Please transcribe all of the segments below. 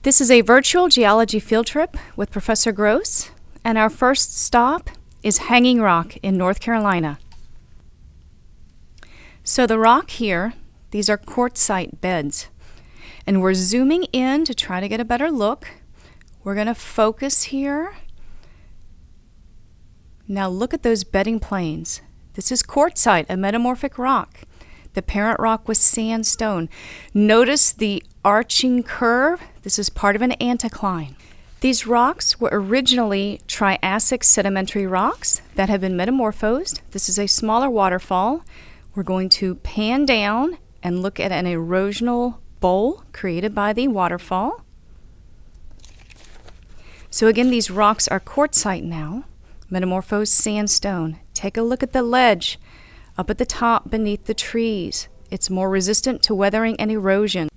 This is a virtual geology field trip with Professor Gross, and our first stop is Hanging Rock in North Carolina. So the rock here, these are quartzite beds, and we're zooming in to try to get a better look. We're going to focus here. Now look at those bedding planes. This is quartzite, a metamorphic rock. The parent rock was sandstone. Notice the arching curve. This is part of an anticline. These rocks were originally Triassic sedimentary rocks that have been metamorphosed. This is a smaller waterfall. We're going to pan down and look at an erosional bowl created by the waterfall. So again, these rocks are quartzite now, metamorphosed sandstone. Take a look at the ledge up at the top beneath the trees. It's more resistant to weathering and erosion.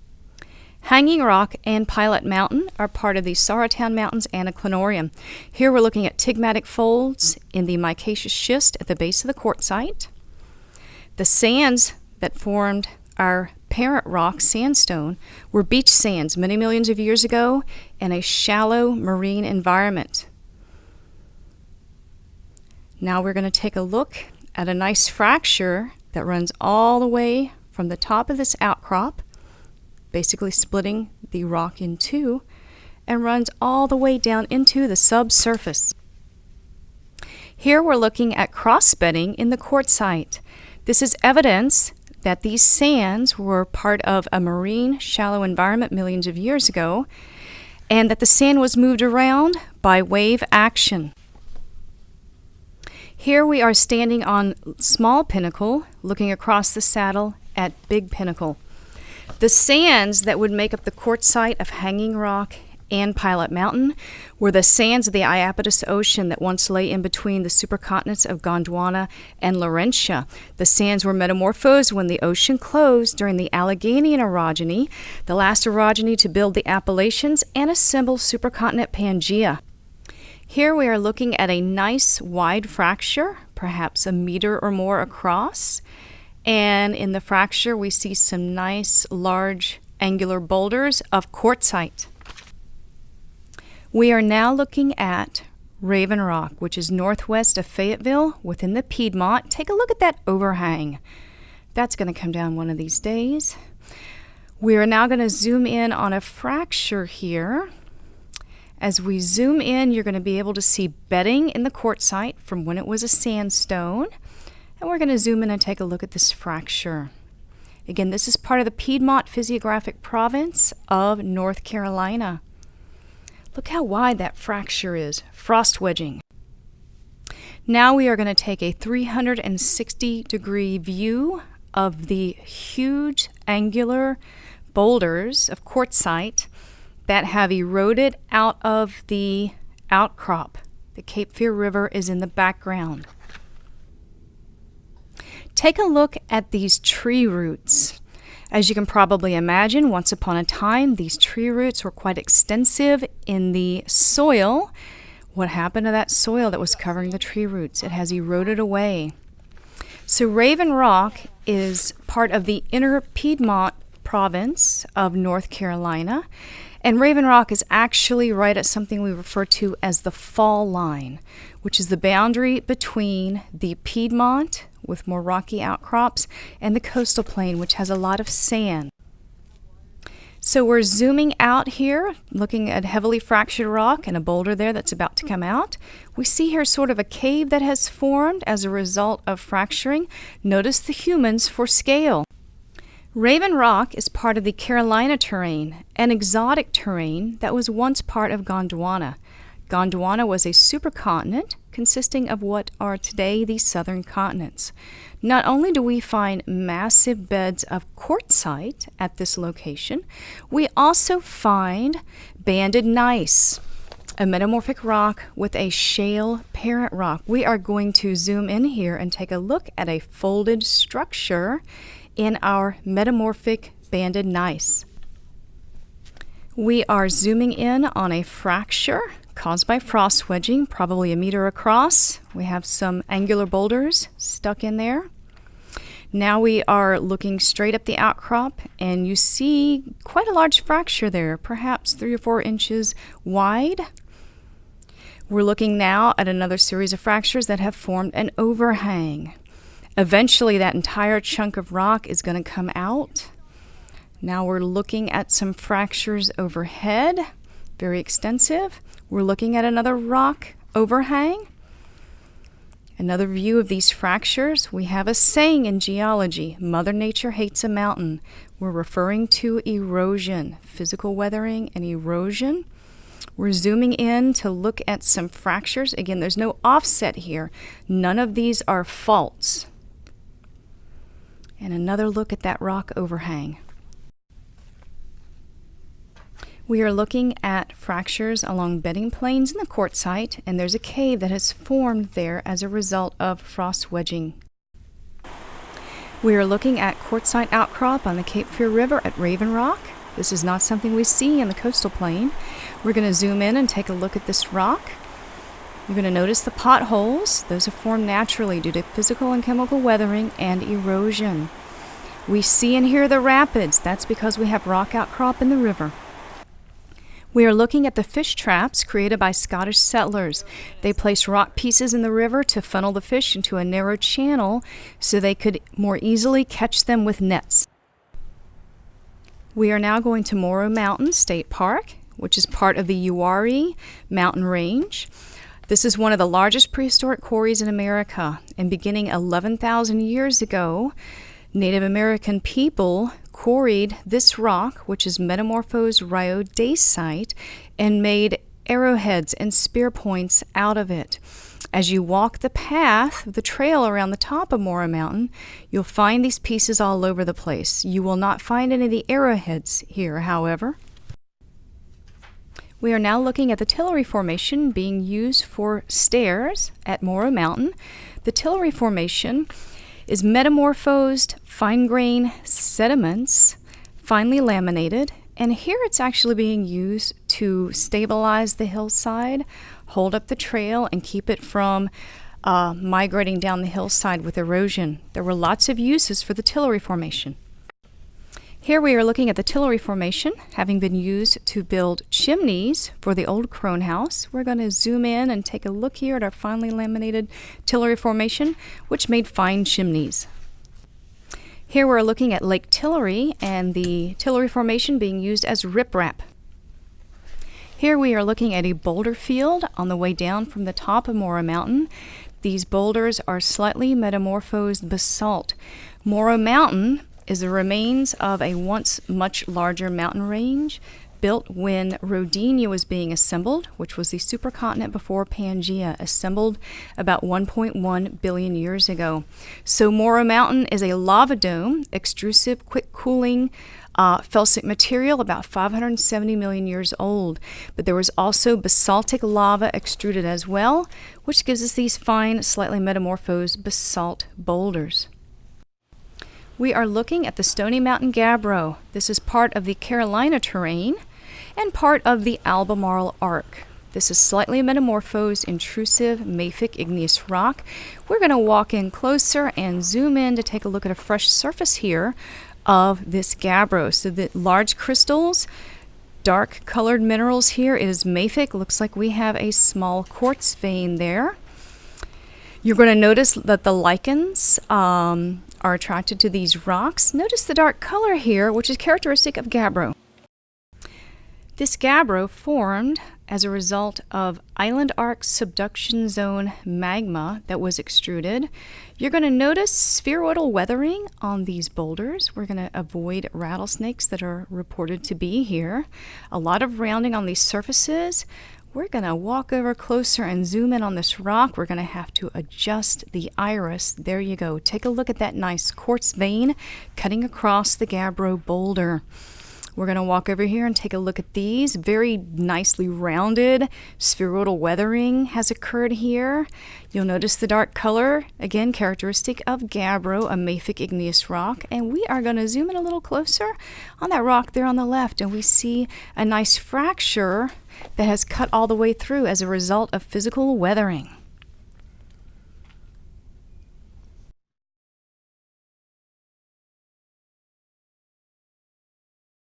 Hanging Rock and Pilot Mountain are part of the Saratown Mountains anticlinorium. Here we're looking at tigmatic folds in the micaceous schist at the base of the quartzite. The sands that formed our parent rock, sandstone, were beach sands many millions of years ago in a shallow marine environment. Now we're going to take a look at a nice fracture that runs all the way from the top of this outcrop, basically splitting the rock in two, and runs all the way down into the subsurface. Here we're looking at cross-bedding in the quartzite. This is evidence that these sands were part of a marine shallow environment millions of years ago, and that the sand was moved around by wave action. Here we are standing on Small Pinnacle, looking across the saddle at Big Pinnacle. The sands that would make up the quartzite of Hanging Rock and Pilot Mountain were the sands of the Iapetus Ocean that once lay in between the supercontinents of Gondwana and Laurentia. The sands were metamorphosed when the ocean closed during the Alleghanian orogeny, the last orogeny to build the Appalachians and assemble supercontinent Pangaea. Here we are looking at a nice wide fracture, perhaps a meter or more across. And in the fracture, we see some nice large angular boulders of quartzite. We are now looking at Raven Rock, which is northwest of Fayetteville within the Piedmont. Take a look at that overhang. That's going to come down one of these days. We are now going to zoom in on a fracture here. As we zoom in, you're going to be able to see bedding in the quartzite from when it was a sandstone. And we're going to zoom in and take a look at this fracture. Again, this is part of the Piedmont physiographic province of North Carolina. Look how wide that fracture is, frost wedging. Now we are going to take a 360-degree view of the huge angular boulders of quartzite that have eroded out of the outcrop. The Cape Fear River is in the background. Take a look at these tree roots. As you can probably imagine, once upon a time, these tree roots were quite extensive in the soil. What happened to that soil that was covering the tree roots? It has eroded away. So Raven Rock is part of the inner Piedmont province of North Carolina. And Raven Rock is actually right at something we refer to as the fall line, which is the boundary between the Piedmont, with more rocky outcrops, and the coastal plain, which has a lot of sand. So we're zooming out here, looking at heavily fractured rock and a boulder there that's about to come out. We see here sort of a cave that has formed as a result of fracturing. Notice the humans for scale. Raven Rock is part of the Carolina terrain, an exotic terrain that was once part of Gondwana. Gondwana was a supercontinent consisting of what are today the southern continents. Not only do we find massive beds of quartzite at this location, we also find banded gneiss, a metamorphic rock with a shale parent rock. We are going to zoom in here and take a look at a folded structure in our metamorphic banded gneiss. We are zooming in on a fracture caused by frost wedging, probably a meter across. We have some angular boulders stuck in there. Now we are looking straight up the outcrop, and you see quite a large fracture there, perhaps 3 or 4 inches wide. We're looking now at another series of fractures that have formed an overhang. Eventually, that entire chunk of rock is going to come out. Now we're looking at some fractures overhead, very extensive. We're looking at another rock overhang. Another view of these fractures. We have a saying in geology, Mother Nature hates a mountain. We're referring to erosion, physical weathering and erosion. We're zooming in to look at some fractures. Again, there's no offset here. None of these are faults. And another look at that rock overhang. We are looking at fractures along bedding planes in the quartzite, and there's a cave that has formed there as a result of frost wedging. We are looking at quartzite outcrop on the Cape Fear River at Raven Rock. This is not something we see in the coastal plain. We're going to zoom in and take a look at this rock. You're going to notice the potholes. Those have formed naturally due to physical and chemical weathering and erosion. We see and hear the rapids. That's because we have rock outcrop in the river. We are looking at the fish traps created by Scottish settlers. They placed rock pieces in the river to funnel the fish into a narrow channel so they could more easily catch them with nets. We are now going to Morrow Mountain State Park, which is part of the Uwharrie Mountain Range. This is one of the largest prehistoric quarries in America, and beginning 11,000 years ago, Native American people quarried this rock, which is metamorphosed rhyodacite, and made arrowheads and spear points out of it. As you walk the path, the trail around the top of Morrow Mountain, you'll find these pieces all over the place. You will not find any of the arrowheads here, however. We are now looking at the Tillery Formation being used for stairs at Morrow Mountain. The Tillery Formation is metamorphosed fine-grained sediments, finely laminated, and here it's actually being used to stabilize the hillside, hold up the trail, and keep it from migrating down the hillside with erosion. There were lots of uses for the Tillery Formation. Here we are looking at the Tillery Formation, having been used to build chimneys for the old Crone House. We're going to zoom in and take a look here at our finely laminated Tillery Formation, which made fine chimneys. Here we're looking at Lake Tillery and the Tillery Formation being used as riprap. Here we are looking at a boulder field on the way down from the top of Morrow Mountain. These boulders are slightly metamorphosed basalt. Morrow Mountain is the remains of a once much larger mountain range built when Rodinia was being assembled, which was the supercontinent before Pangaea, assembled about 1.1 billion years ago. So Morrow Mountain is a lava dome, extrusive, quick cooling, felsic material, about 570 million years old. But there was also basaltic lava extruded as well, which gives us these fine, slightly metamorphosed basalt boulders. We are looking at the Stony Mountain gabbro. This is part of the Carolina terrain and part of the Albemarle Arc. This is slightly metamorphosed, intrusive, mafic igneous rock. We're going to walk in closer and zoom in to take a look at a fresh surface here of this gabbro. So the large crystals, dark colored minerals here, it is mafic. Looks like we have a small quartz vein there. You're going to notice that the lichens are attracted to these rocks. Notice the dark color here, which is characteristic of gabbro. This gabbro formed as a result of island arc subduction zone magma that was extruded. You're going to notice spheroidal weathering on these boulders. We're going to avoid rattlesnakes that are reported to be here. A lot of rounding on these surfaces. We're going to walk over closer and zoom in on this rock. We're going to have to adjust the iris. There you go. Take a look at that nice quartz vein cutting across the gabbro boulder. We're going to walk over here and take a look at these. Very nicely rounded spheroidal weathering has occurred here. You'll notice the dark color, again characteristic of gabbro, a mafic igneous rock. And we are going to zoom in a little closer on that rock there on the left, and we see a nice fracture that has cut all the way through as a result of physical weathering.